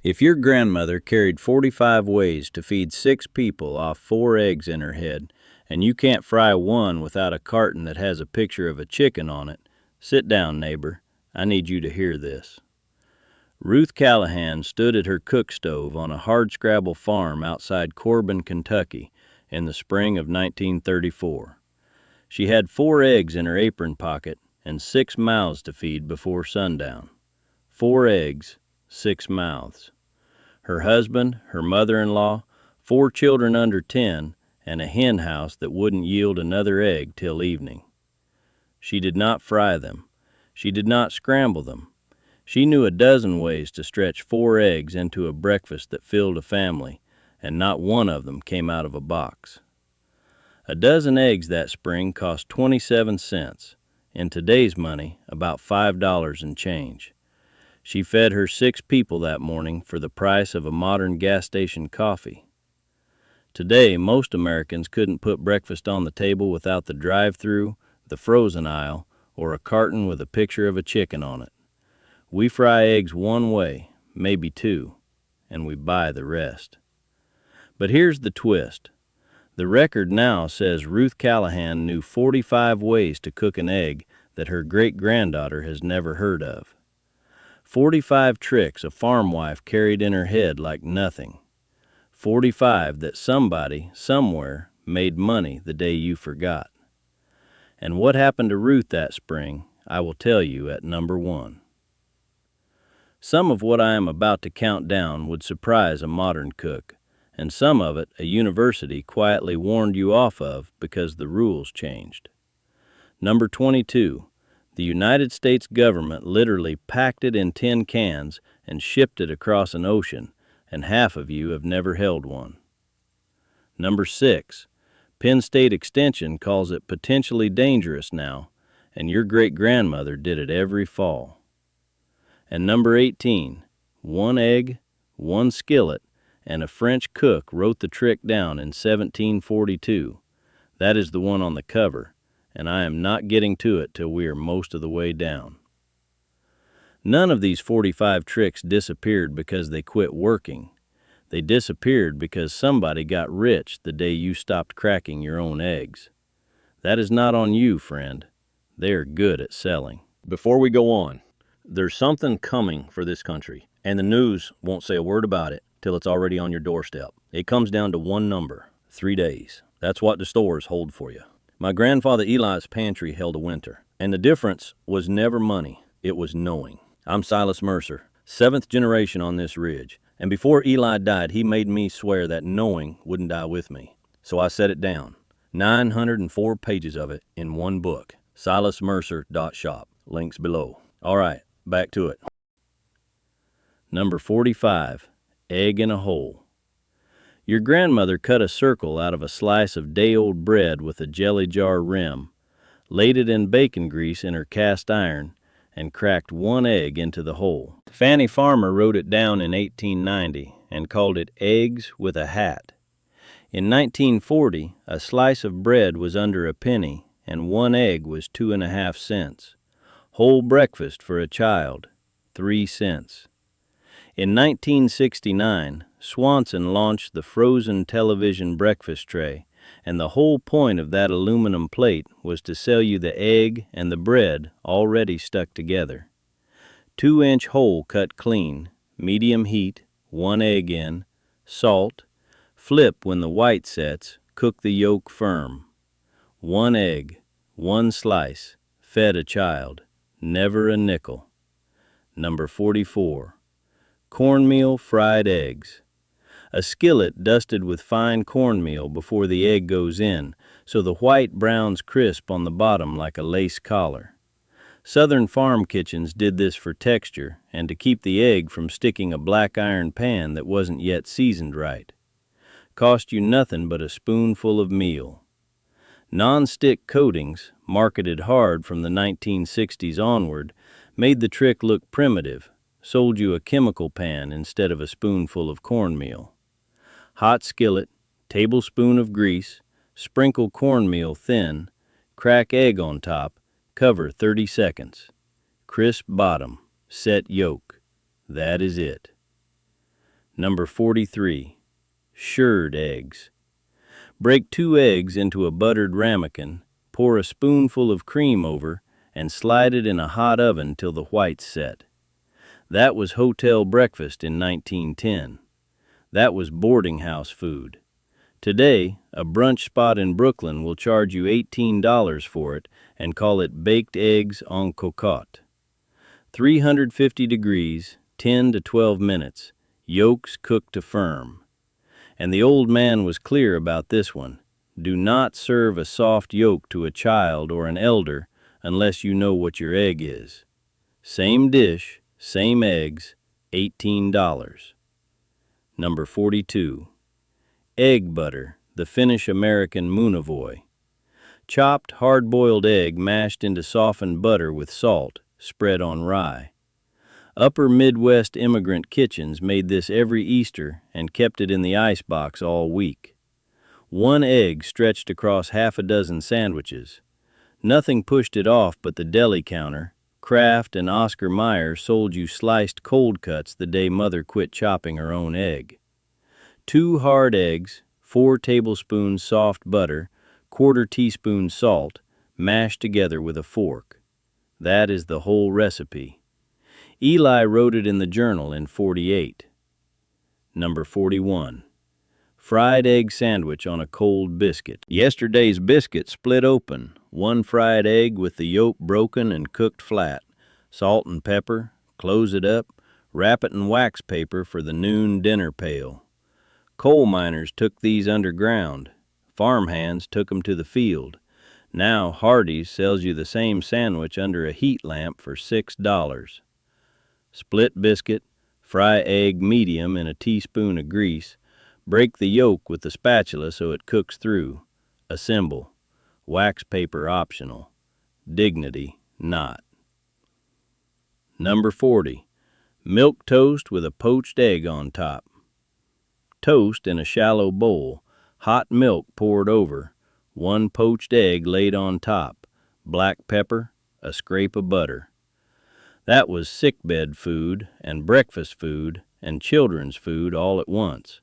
If your grandmother carried 45 ways to feed 6 people off 4 eggs in her head, and you can't fry one without a carton that has a picture of a chicken on it, sit down, neighbor. I need you to hear this. Ruth Callahan stood at her cook stove on a hardscrabble farm outside Corbin, Kentucky, in the spring of 1934. She had 4 eggs in her apron pocket and 6 mouths to feed before sundown. 4 eggs, 6 mouths. Her husband, her mother-in-law, 4 children under 10, and a hen house that wouldn't yield another egg till evening. She did not fry them. She did not scramble them. She knew a dozen ways to stretch 4 eggs into a breakfast that filled a family, and not one of them came out of a box. A dozen eggs that spring cost 27 cents. In today's money, about $5 and change. She fed her 6 people that morning for the price of a modern gas station coffee. Today, most Americans couldn't put breakfast on the table without the drive-thru, the frozen aisle, or a carton with a picture of a chicken on it. We fry eggs one way, maybe 2, and we buy the rest. But here's the twist. The record now says Ruth Callahan knew 45 ways to cook an egg that her great-granddaughter has never heard of. 45 tricks a farm wife carried in her head like nothing. 45 that somebody, somewhere, made money the day you forgot. And what happened to Ruth that spring, I will tell you at number 1. Some of what I am about to count down would surprise a modern cook, and some of it a university quietly warned you off of because the rules changed. Number 22. The United States government literally packed it in tin cans and shipped it across an ocean, and half of you have never held one. Number 6. Penn State Extension calls it potentially dangerous now, and your great-grandmother did it every fall. And number 18. 1 egg, 1 skillet, and a French cook wrote the trick down in 1742. That is the one on the cover, and I am not getting to it till we are most of the way down. None of these 45 tricks disappeared because they quit working. They disappeared because somebody got rich the day you stopped cracking your own eggs. That is not on you, friend. They are good at selling. Before we go on, there's something coming for this country, and the news won't say a word about it till it's already on your doorstep. It comes down to one number, 3 days. That's what the stores hold for you. My grandfather Eli's pantry held a winter, and the difference was never money, it was knowing. I'm Silas Mercer, 7th generation on this ridge, and before Eli died, he made me swear that knowing wouldn't die with me. So I set it down, 904 pages of it in one book, silasmercer.shop, links below. All right, back to it. Number 45, egg in a hole. Your grandmother cut a circle out of a slice of day-old bread with a jelly jar rim, laid it in bacon grease in her cast iron, and cracked 1 egg into the hole. Fanny Farmer wrote it down in 1890 and called it Eggs with a Hat. In 1940, a slice of bread was under a penny and 1 egg was 2.5 cents. Whole breakfast for a child, 3 cents. In 1969, Swanson launched the frozen television breakfast tray, and the whole point of that aluminum plate was to sell you the egg and the bread already stuck together. 2-inch hole cut clean, medium heat, 1 egg in, salt, flip when the white sets, cook the yolk firm. 1 egg, 1 slice, fed a child, never a nickel. Number 44. Cornmeal fried eggs. A skillet dusted with fine cornmeal before the egg goes in, so the white browns crisp on the bottom like a lace collar. Southern farm kitchens did this for texture and to keep the egg from sticking a black iron pan that wasn't yet seasoned right. Cost you nothing but a spoonful of meal. Non-stick coatings, marketed hard from the 1960s onward, made the trick look primitive, sold you a chemical pan instead of a spoonful of cornmeal. Hot skillet, tablespoon of grease, sprinkle cornmeal thin, crack egg on top, cover 30 seconds. Crisp bottom, set yolk. That is it. Number 43. Shirred eggs. Break 2 eggs into a buttered ramekin, pour a spoonful of cream over, and slide it in a hot oven till the whites set. That was hotel breakfast in 1910. That was boarding house food. Today, a brunch spot in Brooklyn will charge you $18 for it and call it baked eggs en cocotte. 350 degrees, 10 to 12 minutes, yolks cooked to firm. And the old man was clear about this one. Do not serve a soft yolk to a child or an elder unless you know what your egg is. Same dish, same eggs, $18. Number 42. Egg butter, the Finnish American muunavoy. Chopped, hard-boiled egg mashed into softened butter with salt, spread on rye. Upper Midwest immigrant kitchens made this every Easter and kept it in the icebox all week. 1 egg stretched across half a dozen sandwiches. Nothing pushed it off but the deli counter. Kraft and Oscar Mayer sold you sliced cold cuts the day Mother quit chopping her own egg. 2 hard eggs, 4 tablespoons soft butter, 1/4 teaspoon salt, mashed together with a fork. That is the whole recipe. Eli wrote it in the journal in 48. Number 41. Fried egg sandwich on a cold biscuit. Yesterday's biscuit split open, 1 fried egg with the yolk broken and cooked flat, salt and pepper, close it up, wrap it in wax paper for the noon dinner pail. Coal miners took these underground. Farm hands took 'em to the field. Now Hardee's sells you the same sandwich under a heat lamp for $6. Split biscuit, fry egg medium in a teaspoon of grease, break the yolk with the spatula so it cooks through. Assemble. Wax paper optional. Dignity not. Number 40. Milk toast with a poached egg on top. Toast in a shallow bowl, hot milk poured over, 1 poached egg laid on top, black pepper, a scrape of butter. That was sickbed food and breakfast food and children's food all at once.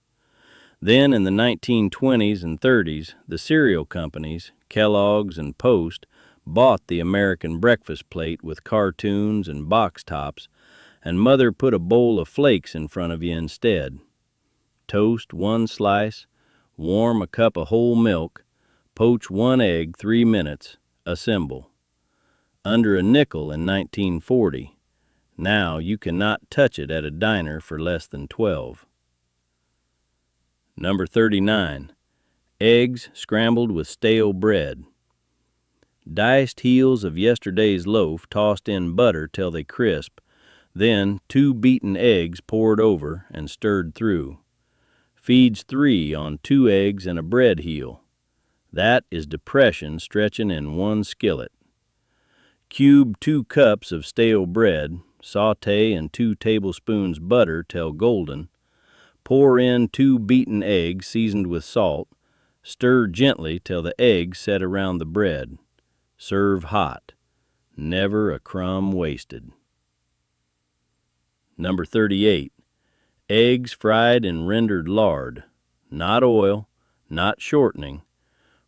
Then in the 1920s and 30s, the cereal companies, Kellogg's and Post, bought the American breakfast plate with cartoons and box tops, and Mother put a bowl of flakes in front of you instead. Toast 1 slice, warm a cup of whole milk, poach 1 egg 3 minutes, assemble. Under a nickel in 1940. Now you cannot touch it at a diner for less than 12. Number 39. Eggs scrambled with stale bread. Diced heels of yesterday's loaf tossed in butter till they crisp, then 2 beaten eggs poured over and stirred through. Feeds 3 on 2 eggs and a bread heel. That is depression stretching in 1 skillet. Cube 2 cups of stale bread, saute in 2 tablespoons butter till golden. Pour in 2 beaten eggs seasoned with salt. Stir gently till the eggs set around the bread. Serve hot. Never a crumb wasted. Number 38. Eggs fried in rendered lard. Not oil, not shortening.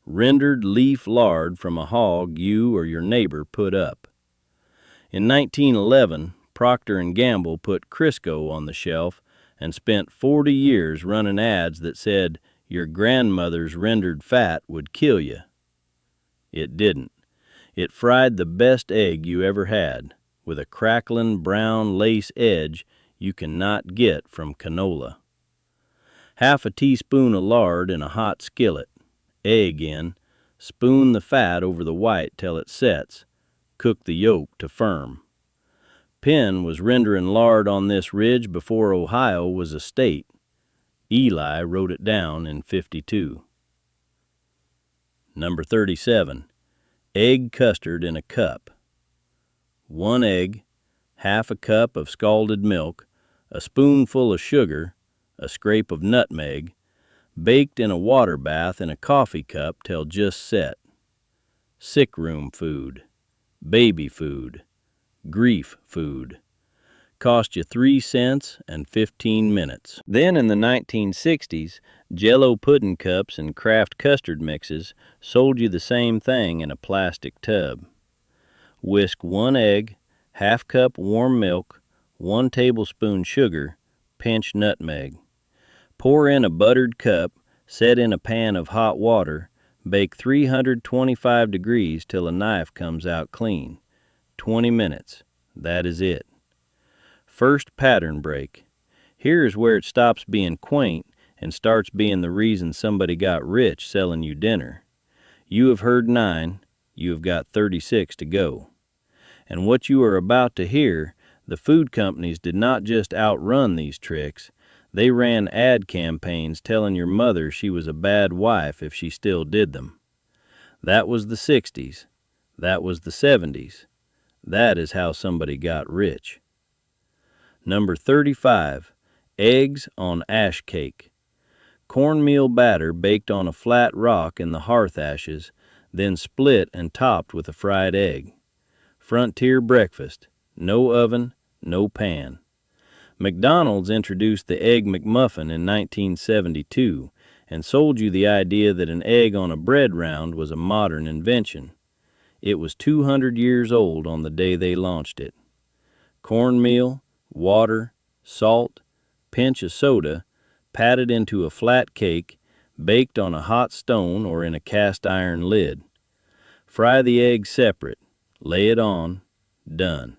Rendered leaf lard from a hog you or your neighbor put up. In 1911, Procter & Gamble put Crisco on the shelf and spent 40 years running ads that said your grandmother's rendered fat would kill you. It didn't. It fried the best egg you ever had, with a crackling brown lace edge you cannot get from canola. Half a teaspoon of lard in a hot skillet. Egg in. Spoon the fat over the white till it sets. Cook the yolk to firm. Penn was rendering lard on this ridge before Ohio was a state. Eli wrote it down in 52. Number 37. Egg custard in a cup. 1 egg, half a cup of scalded milk, a spoonful of sugar, a scrape of nutmeg, baked in a water bath in a coffee cup till just set. Sick room food, baby food, grief food. Cost you 3 cents and 15 minutes. Then in the 1960s, Jell-O pudding cups and Kraft custard mixes sold you the same thing in a plastic tub. Whisk 1 egg, half cup warm milk, 1 tablespoon sugar, pinch nutmeg. Pour in a buttered cup, set in a pan of hot water, bake 325 degrees till a knife comes out clean. 20 minutes. That is it. First pattern break. Here is where it stops being quaint and starts being the reason somebody got rich selling you dinner. You have heard 9, you have got 36 to go. And what you are about to hear, the food companies did not just outrun these tricks, they ran ad campaigns telling your mother she was a bad wife if she still did them. That was the 60s. That was the 70s. That is how somebody got rich. Number 35, eggs on ash cake. Cornmeal batter baked on a flat rock in the hearth ashes, then split and topped with a fried egg. Frontier breakfast. No oven, no pan. McDonald's introduced the Egg McMuffin in 1972 and sold you the idea that an egg on a bread round was a modern invention. It was 200 years old on the day they launched it. Cornmeal, water, salt, pinch of soda, patted into a flat cake, baked on a hot stone or in a cast iron lid. Fry the egg separate, lay it on, done.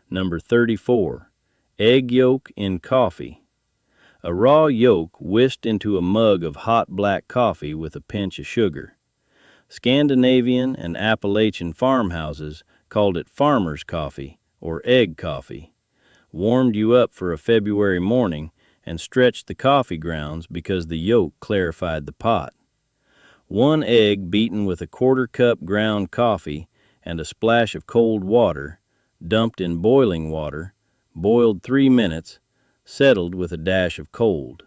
Number 34, egg yolk in coffee. A raw yolk whisked into a mug of hot black coffee with a pinch of sugar. Scandinavian and Appalachian farmhouses called it farmer's coffee or egg coffee. Warmed you up for a February morning and stretched the coffee grounds because the yolk clarified the pot. 1 egg beaten with a 1/4 cup ground coffee and a splash of cold water, dumped in boiling water, boiled 3 minutes, settled with a dash of cold.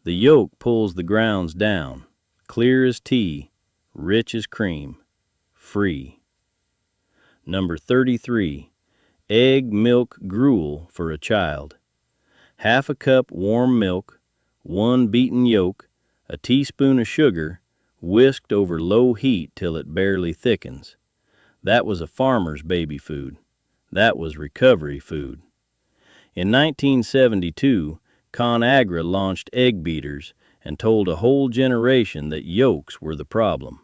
The yolk pulls the grounds down, clear as tea, rich as cream, free. Number 33, egg milk gruel for a child. 1/2 cup warm milk, 1 beaten yolk, a teaspoon of sugar, whisked over low heat till it barely thickens. That was a farmer's baby food. That was recovery food. In 1972, ConAgra launched egg beaters and told a whole generation that yolks were the problem.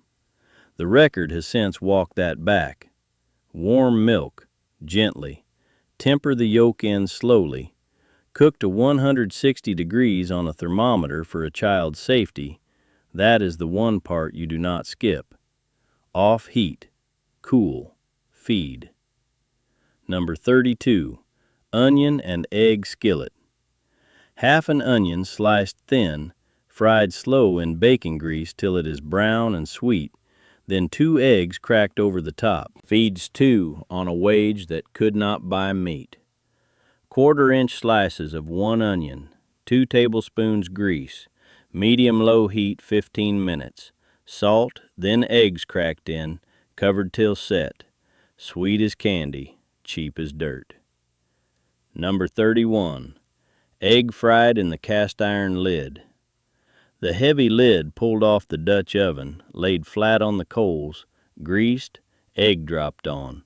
The record has since walked that back. Warm milk, gently. Temper the yolk in slowly. Cook to 160 degrees on a thermometer for a child's safety. That is the one part you do not skip. Off heat. Cool. Feed. Number 32, onion and egg skillet. 1/2 an onion sliced thin, fried slow in bacon grease till it is brown and sweet, then 2 eggs cracked over the top. Feeds 2 on a wage that could not buy meat. 1/4-inch slices of 1 onion, 2 tablespoons grease, medium-low heat 15 minutes, salt, then eggs cracked in, covered till set. Sweet as candy, cheap as dirt. Number 31, egg fried in the cast iron lid. The heavy lid pulled off the Dutch oven, laid flat on the coals, greased, egg dropped on.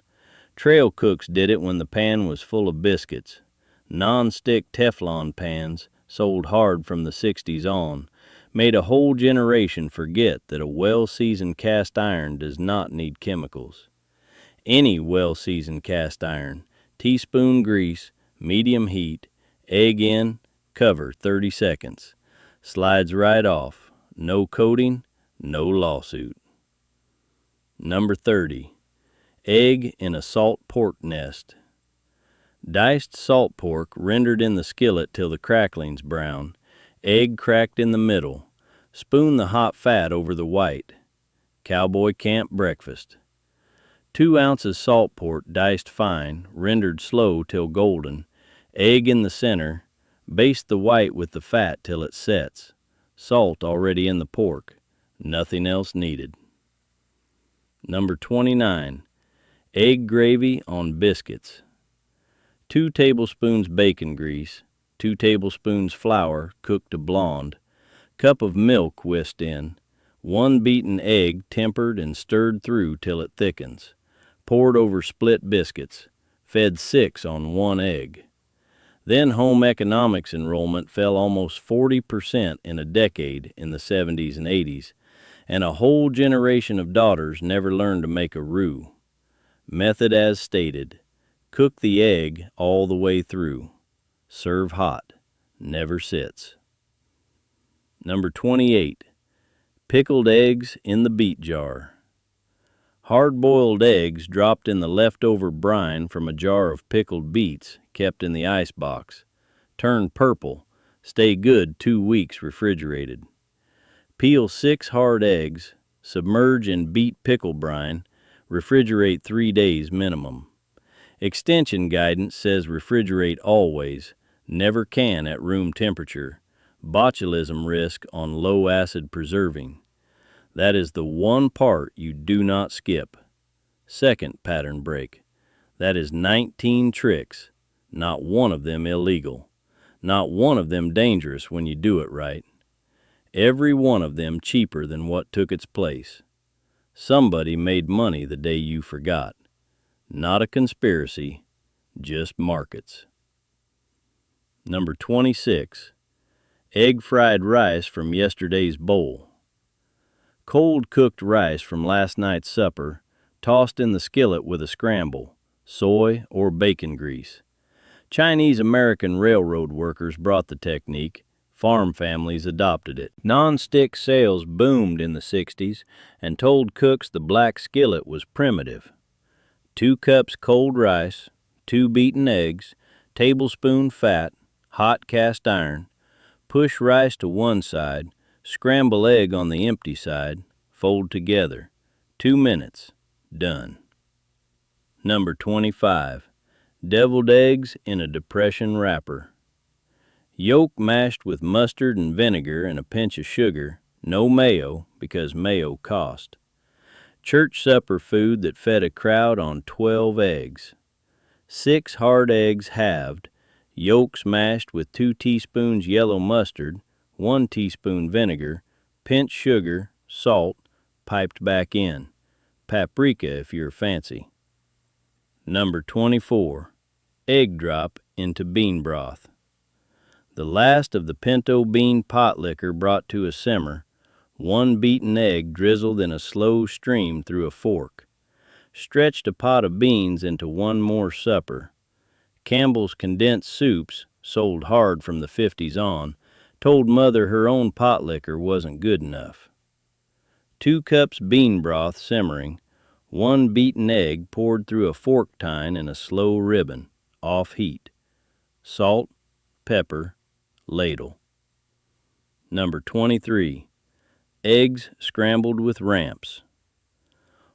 Trail cooks did it when the pan was full of biscuits. Non-stick Teflon pans, sold hard from the 60s on, made a whole generation forget that a well-seasoned cast iron does not need chemicals. Any well-seasoned cast iron, teaspoon grease, medium heat, egg in, cover 30 seconds. Slides right off. No coating, no lawsuit. Number 30, egg in a salt pork nest. Diced salt pork rendered in the skillet till the crackling's brown. Egg cracked in the middle. Spoon the hot fat over the white. Cowboy camp breakfast. 2 ounces salt pork diced fine, rendered slow till golden. Egg in the center. Baste the white with the fat till it sets. Salt already in the pork. Nothing else needed. Number 29, egg gravy on biscuits. 2 tablespoons bacon grease, 2 tablespoons flour cooked to blonde, cup of milk whisked in, 1 beaten egg tempered and stirred through till it thickens, poured over split biscuits, fed 6 on 1 egg. Then home economics enrollment fell almost 40% in a decade in the 70s and 80s, and a whole generation of daughters never learned to make a roux. Method as stated: cook the egg all the way through. Serve hot. Never sits. Number 28. Pickled eggs in the beet jar. Hard-boiled eggs dropped in the leftover brine from a jar of pickled beets kept in the ice box. Turn purple. Stay good 2 weeks refrigerated. Peel 6 hard eggs, submerge in beet pickle brine, refrigerate 3 days minimum. Extension guidance says refrigerate always, never can at room temperature. Botulism risk on low acid preserving. That is the one part you do not skip. Second pattern break. That is 19 tricks, not one of them illegal, not one of them dangerous when you do it right. Every one of them cheaper than what took its place. Somebody made money the day you forgot. Not a conspiracy, just markets. Number 26. Egg fried rice from yesterday's bowl. Cold cooked rice from last night's supper, tossed in the skillet with a scramble, soy or bacon grease. Chinese-American railroad workers brought the technique. Farm families adopted it. Non-stick sales boomed in the 60s and told cooks the black skillet was primitive. 2 cups cold rice, 2 beaten eggs, tablespoon fat, hot cast iron. Push rice to one side, scramble egg on the empty side, fold together. 2 minutes. Done. Number 25. Deviled eggs in a depression wrapper. Yolk mashed with mustard and vinegar and a pinch of sugar. No mayo, because mayo cost. Church supper food that fed a crowd on 12 eggs. 6 hard eggs halved, yolks mashed with 2 teaspoons yellow mustard, 1 teaspoon vinegar, pinch sugar, salt, piped back in. Paprika if you're fancy. Number 24. Egg drop into bean broth. The last of the pinto bean pot liquor brought to a simmer, 1 beaten egg drizzled in a slow stream through a fork. Stretched a pot of beans into 1 more supper. Campbell's condensed soups, sold hard from the 50s on, told Mother her own pot liquor wasn't good enough. 2 cups bean broth simmering, 1 beaten egg poured through a fork tine in a slow ribbon, off heat. Salt, pepper, ladle. Number 23. Eggs scrambled with ramps.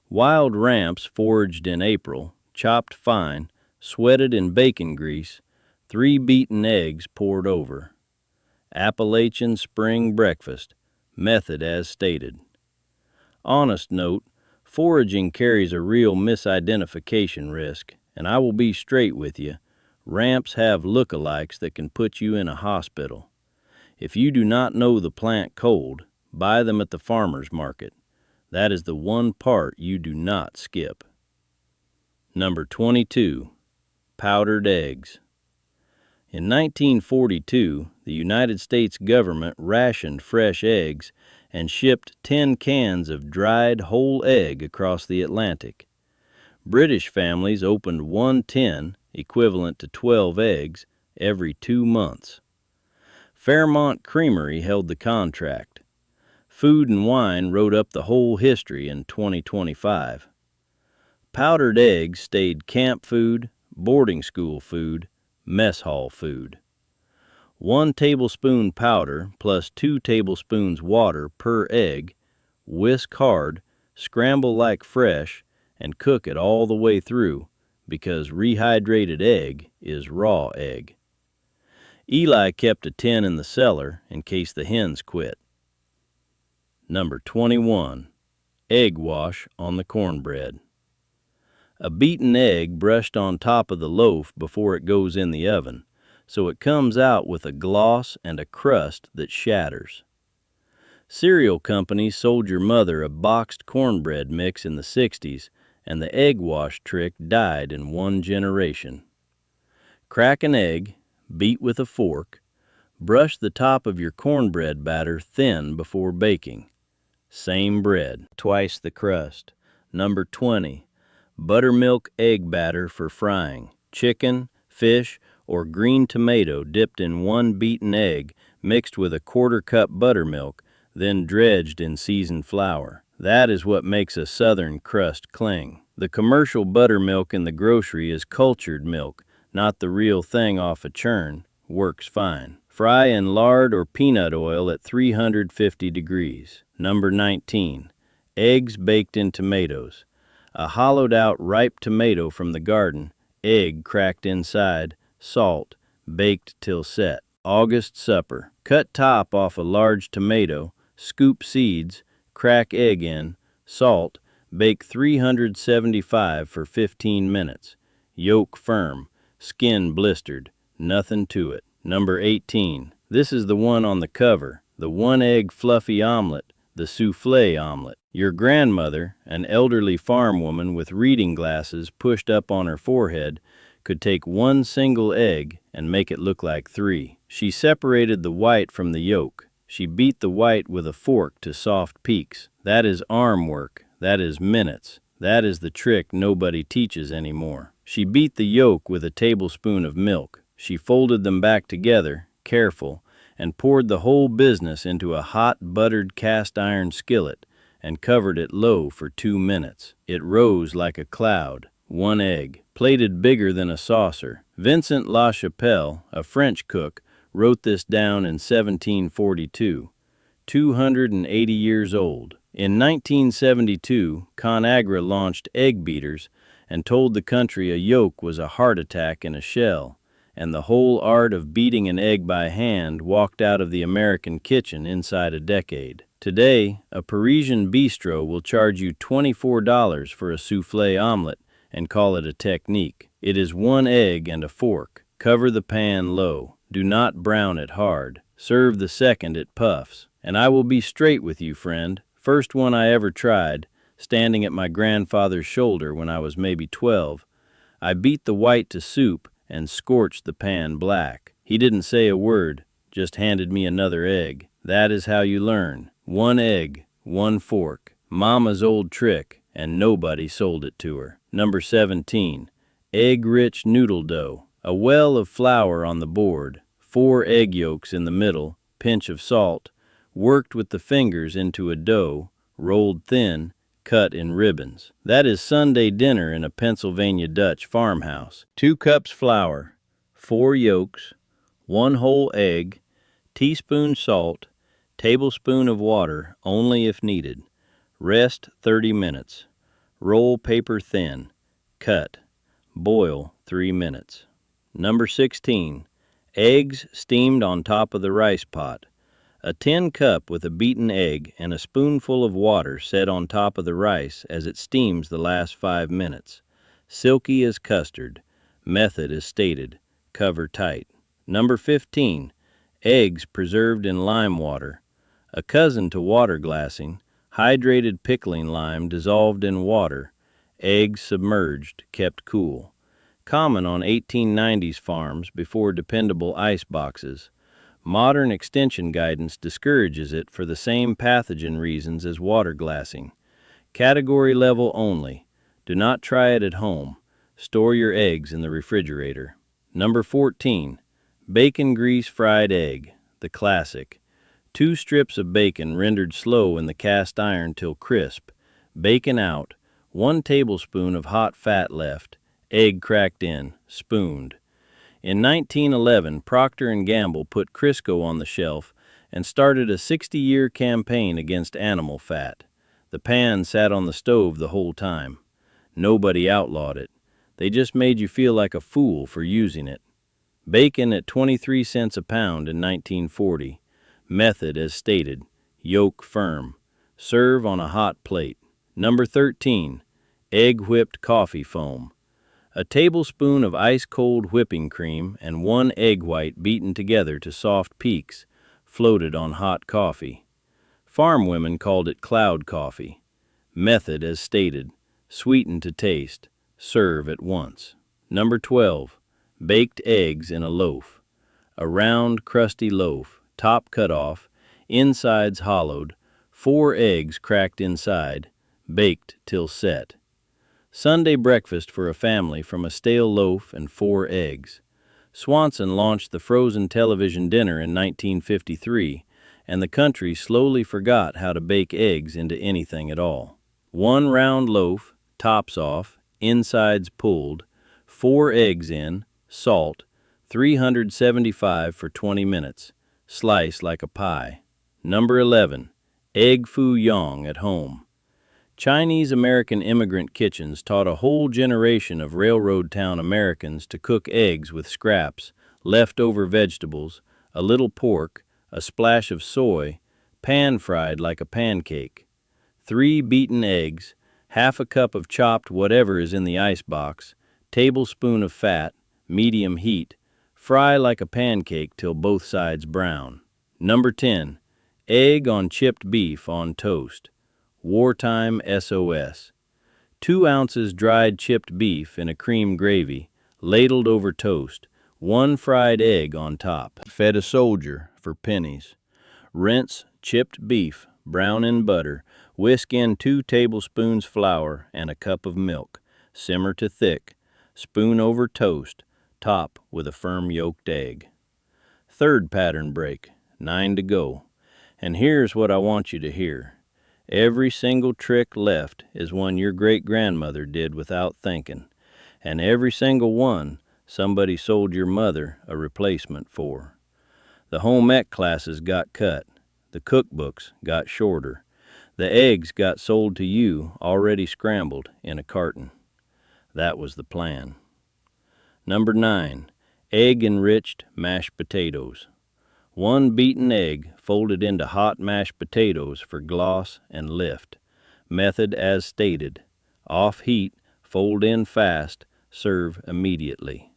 Wild ramps foraged in April, chopped fine, sweated in bacon grease, 3 beaten eggs poured over. Appalachian spring breakfast, method as stated. Honest note, foraging carries a real misidentification risk, and I will be straight with you. Ramps have lookalikes that can put you in a hospital. If you do not know the plant cold, buy them at the farmer's market. That is the one part you do not skip. Number 22. Powdered eggs. In 1942, the United States government rationed fresh eggs and shipped 10 cans of dried whole egg across the Atlantic. British families opened 1 tin, equivalent to 12 eggs, every 2 months. Fairmont Creamery held the contract. Food and Wine wrote up the whole history in 2025. Powdered eggs stayed camp food, boarding school food, mess hall food. 1 tablespoon powder plus 2 tablespoons water per egg, whisk hard, scramble like fresh, and cook it all the way through, because rehydrated egg is raw egg. Eli kept a tin in the cellar in case the hens quit. Number 21. Egg wash on the cornbread. A beaten egg brushed on top of the loaf before it goes in the oven, so it comes out with a gloss and a crust that shatters. Cereal companies sold your mother a boxed cornbread mix in the 60s, and the egg wash trick died in one generation. Crack an egg, beat with a fork, brush the top of your cornbread batter thin before baking. Same bread, twice the crust. Number 20. Buttermilk egg batter for frying. Chicken, fish, or green tomato dipped in one beaten egg mixed with a quarter cup buttermilk, then dredged in seasoned flour. That is what makes a southern crust cling. The commercial buttermilk in the grocery is cultured milk, not the real thing off a churn. Works fine. Fry in lard or peanut oil at 350 degrees. Number 19. Eggs baked in tomatoes. A hollowed out ripe tomato from the garden, egg cracked inside, salt, baked till set. August supper. Cut top off a large tomato, scoop seeds, crack egg in, salt, bake 375 for 15 minutes. Yolk firm, skin blistered, nothing to it. Number 18. This is the one on the cover, the one-egg fluffy omelet, the soufflé omelet. Your grandmother, an elderly farm woman with reading glasses pushed up on her forehead, could take one single egg and make it look like three. She separated the white from the yolk. She beat the white with a fork to soft peaks. That is arm work. That is minutes. That is the trick nobody teaches anymore. She beat the yolk with a tablespoon of milk. She folded them back together, careful, and poured the whole business into a hot buttered cast iron skillet and covered it low for 2 minutes. It rose like a cloud. One egg, plated bigger than a saucer. Vincent Lachapelle, a French cook, wrote this down in 1742, 280 years old. In 1972, ConAgra launched egg beaters and told the country a yolk was a heart attack in a shell, and the whole art of beating an egg by hand walked out of the American kitchen inside a decade. Today, a Parisian bistro will charge you $24 for a soufflé omelet and call it a technique. It is one egg and a fork. Cover the pan low. Do not brown it hard. Serve the second it puffs. And I will be straight with you, friend. First one I ever tried, standing at my grandfather's shoulder when I was maybe 12. I beat the white to soup and scorched the pan black. He didn't say a word, just handed me another egg. That is how you learn. One egg, one fork. Mama's old trick, and nobody sold it to her. Number 17. Egg-rich noodle dough. A well of flour on the board, 4 egg yolks in the middle, pinch of salt, worked with the fingers into a dough, rolled thin, cut in ribbons. That is Sunday dinner in a Pennsylvania Dutch farmhouse. 2 cups flour, 4 yolks, 1 whole egg, teaspoon salt, tablespoon of water only if needed. Rest 30 minutes. Roll paper thin. Cut. Boil 3 minutes. Number 16. Eggs steamed on top of the rice pot. A tin cup with a beaten egg and a spoonful of water set on top of the rice as it steams the last 5 minutes. Silky as custard. Method as stated. Cover tight. Number 15. Eggs preserved in lime water. A cousin to water glassing. Hydrated pickling lime dissolved in water. Eggs submerged, kept cool. Common on 1890s farms before dependable ice boxes. Modern extension guidance discourages it for the same pathogen reasons as water glassing. Category level only. Do not try it at home. Store your eggs in the refrigerator. Number 14. Bacon grease fried egg, the classic. 2 strips of bacon rendered slow in the cast iron till crisp. Bacon out. 1 tablespoon of hot fat left. Egg cracked in, spooned. In 1911, Procter & Gamble put Crisco on the shelf and started a 60-year campaign against animal fat. The pan sat on the stove the whole time. Nobody outlawed it. They just made you feel like a fool for using it. Bacon at 23 cents a pound in 1940. Method as stated. Yolk firm. Serve on a hot plate. Number 13. Egg whipped coffee foam. A tablespoon of ice-cold whipping cream and one egg white beaten together to soft peaks, floated on hot coffee. Farm women called it cloud coffee. Method as stated. Sweeten to taste. Serve at once. Number 12. Baked eggs in a loaf. A round, crusty loaf, top cut off, insides hollowed, 4 eggs cracked inside, baked till set. Sunday breakfast for a family from a stale loaf and 4 eggs. Swanson launched the frozen television dinner in 1953, and the country slowly forgot how to bake eggs into anything at all. 1 round loaf, tops off, insides pulled, 4 eggs in, salt, 375 for 20 minutes. Slice like a pie. Number 11. Egg foo young at home. Chinese-American immigrant kitchens taught a whole generation of railroad town Americans to cook eggs with scraps, leftover vegetables, a little pork, a splash of soy, pan-fried like a pancake. 3 beaten eggs, half a cup of chopped whatever is in the icebox, tablespoon of fat, medium heat, fry like a pancake till both sides brown. Number 10. Egg on chipped beef on toast. Wartime SOS. 2 ounces dried chipped beef in a cream gravy, ladled over toast, 1 fried egg on top. Fed a soldier for pennies. Rinse chipped beef, brown in butter, whisk in 2 tablespoons flour and a cup of milk. Simmer to thick. Spoon over toast, top with a firm yolked egg. Third pattern break, 9 to go. And here's what I want you to hear. Every single trick left is one your great-grandmother did without thinking, and every single one somebody sold your mother a replacement for. The home ec classes got cut, the cookbooks got shorter, the eggs got sold to you already scrambled in a carton. That was the plan. Number 9. Egg-enriched mashed potatoes. 1 beaten egg folded into hot mashed potatoes for gloss and lift. Method as stated. Off heat, fold in fast, serve immediately.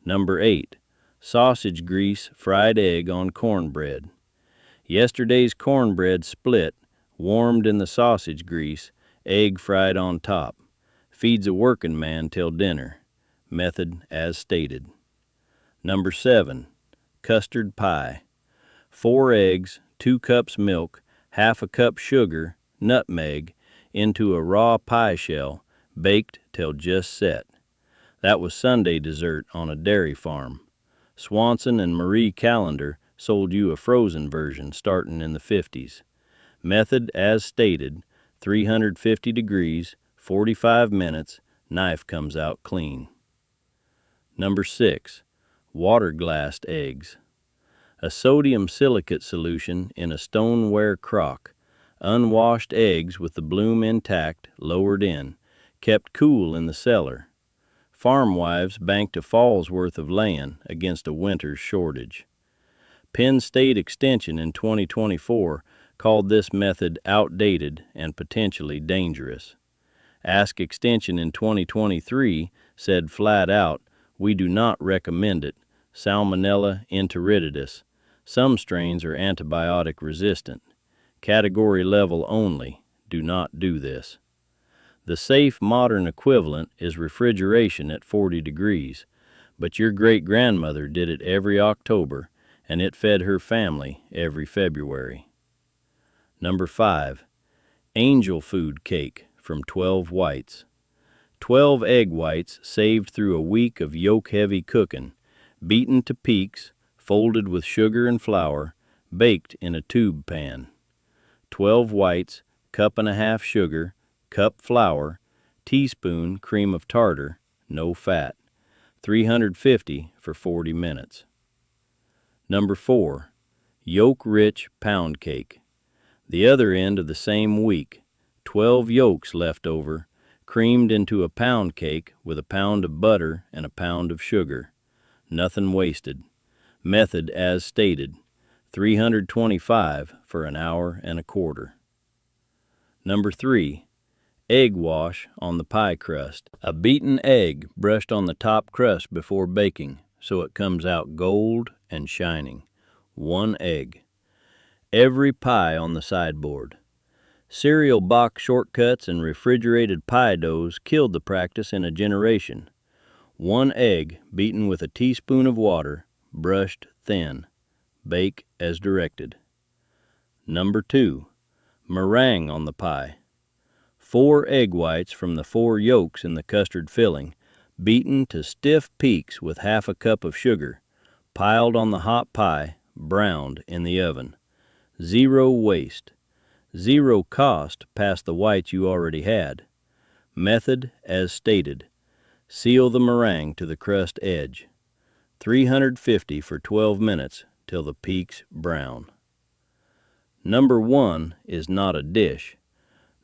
Number 8. Sausage grease fried egg on cornbread. Yesterday's cornbread split, warmed in the sausage grease, egg fried on top. Feeds a working man till dinner. Method as stated. Number 7. Custard pie. 4 eggs, 2 cups milk, half a cup sugar, nutmeg, into a raw pie shell, baked till just set. That was Sunday dessert on a dairy farm. Swanson and Marie Callender sold you a frozen version starting in the 50s. Method as stated, 350 degrees, 45 minutes, knife comes out clean. Number 6. Water-glassed eggs. A sodium silicate solution in a stoneware crock. Unwashed eggs with the bloom intact, lowered in, kept cool in the cellar. Farm wives banked a fall's worth of laying against a winter's shortage. Penn State Extension in 2024 called this method outdated and potentially dangerous. Ask Extension in 2023 said flat out, "We do not recommend it. Salmonella enteritidis. Some strains are antibiotic resistant. Category level only. Do not do this." The safe modern equivalent is refrigeration at 40 degrees, but your great-grandmother did it every October, and it fed her family every February. Number 5. Angel food cake from 12 whites. 12 egg whites saved through a week of yolk-heavy cooking, beaten to peaks, folded with sugar and flour, baked in a tube pan. 12 whites, cup and a half sugar, cup flour, teaspoon cream of tartar, no fat. 350 for 40 minutes. Number 4. Yolk-rich pound cake. The other end of the same week, 12 yolks left over, creamed into a pound cake with a pound of butter and a pound of sugar. Nothing wasted. Method as stated. 325 for an hour and a quarter. Number 3. Egg wash on the pie crust. A beaten egg brushed on the top crust before baking, so it comes out gold and shining. 1 egg. Every pie on the sideboard. Cereal box shortcuts and refrigerated pie doughs killed the practice in a generation. 1 egg beaten with a teaspoon of water, brushed thin. Bake as directed. Number 2. Meringue on the pie. 4 egg whites from the 4 yolks in the custard filling, beaten to stiff peaks with half a cup of sugar, piled on the hot pie, browned in the oven. 0 waste. 0 cost past the whites you already had. Method as stated. Seal the meringue to the crust edge. 350 for 12 minutes till the peaks brown. Number 1 is not a dish.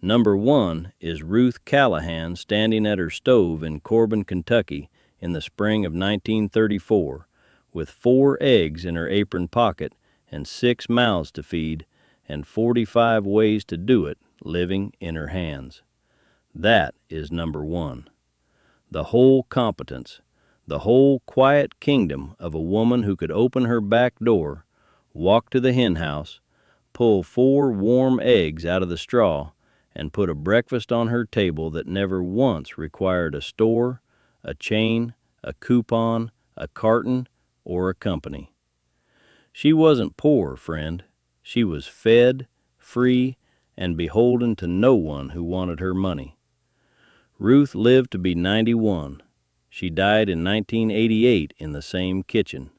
Number 1 is Ruth Callahan standing at her stove in Corbin, Kentucky in the spring of 1934 with 4 eggs in her apron pocket and 6 mouths to feed and 45 ways to do it living in her hands. That is number 1. The whole competence, the whole quiet kingdom of a woman who could open her back door, walk to the hen house, pull 4 warm eggs out of the straw, and put a breakfast on her table that never once required a store, a chain, a coupon, a carton, or a company. She wasn't poor, friend. She was fed, free, and beholden to no one who wanted her money. Ruth lived to be 91. She died in 1988 in the same kitchen.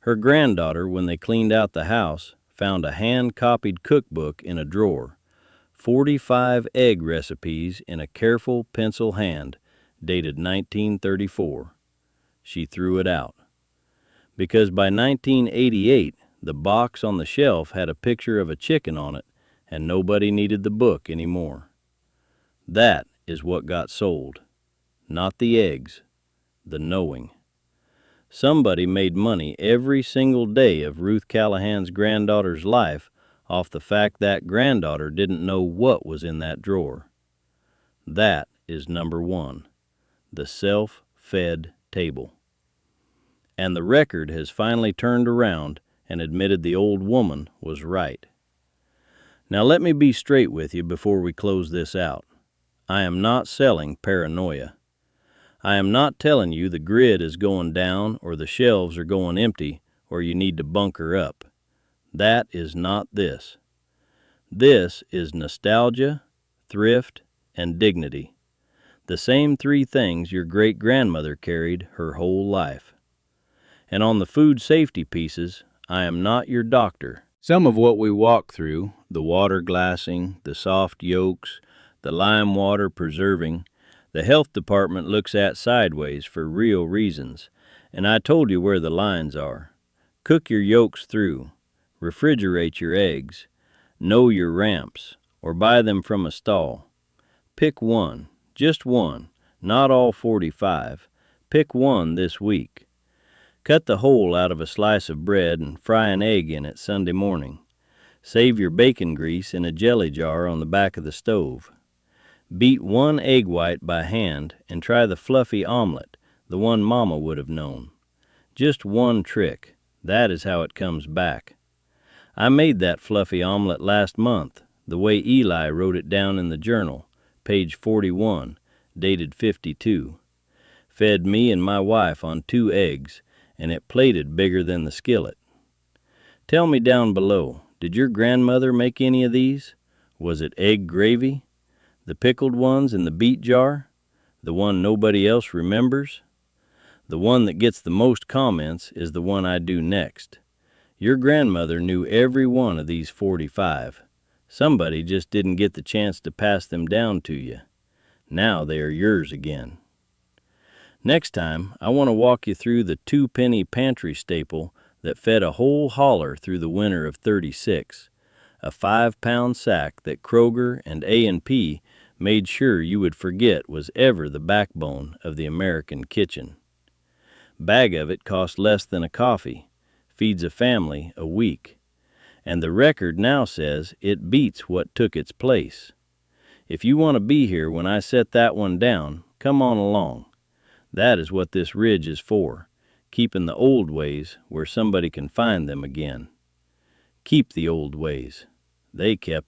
Her granddaughter, when they cleaned out the house, found a hand-copied cookbook in a drawer. 45 egg recipes in a careful pencil hand, dated 1934. She threw it out. Because by 1988, the box on the shelf had a picture of a chicken on it, and nobody needed the book anymore. That is what got sold. Not the eggs, the knowing. Somebody made money every single day of Ruth Callahan's granddaughter's life off the fact that granddaughter didn't know what was in that drawer. That is number 1, the self-fed table. And the record has finally turned around and admitted the old woman was right. Now let me be straight with you before we close this out. I am not selling paranoia. I am not telling you the grid is going down or the shelves are going empty or you need to bunker up. That is not this. This is nostalgia, thrift, and dignity. The same 3 things your great-grandmother carried her whole life. And on the food safety pieces, I am not your doctor. Some of what we walk through, the water glassing, the soft yolks, the lime water preserving, the health department looks at sideways for real reasons, and I told you where the lines are. Cook your yolks through. Refrigerate your eggs. Know your ramps, or buy them from a stall. Pick one, just one, not all 45. Pick one this week. Cut the hole out of a slice of bread and fry an egg in it Sunday morning. Save your bacon grease in a jelly jar on the back of the stove. Beat 1 egg white by hand and try the fluffy omelet, the one Mama would have known. Just one trick. That is how it comes back. I made that fluffy omelet last month, the way Eli wrote it down in the journal, page 41, dated 52. Fed me and my wife on 2 eggs, and it plated bigger than the skillet. Tell me down below, did your grandmother make any of these? Was it egg gravy? The pickled ones in the beet jar? The one nobody else remembers? The one that gets the most comments is the one I do next. Your grandmother knew every one of these 45. Somebody just didn't get the chance to pass them down to you. Now they are yours again. Next time, I want to walk you through the 2-penny pantry staple that fed a whole holler through the winter of '36, a 5-pound sack that Kroger and A&P made sure you would forget was ever the backbone of the American kitchen. Bag of it cost less than a coffee, feeds a family a week, and the record now says it beats what took its place. If you want to be here when I set that one down, come on along. That is what this ridge is for, keeping the old ways where somebody can find them again. Keep the old ways. They kept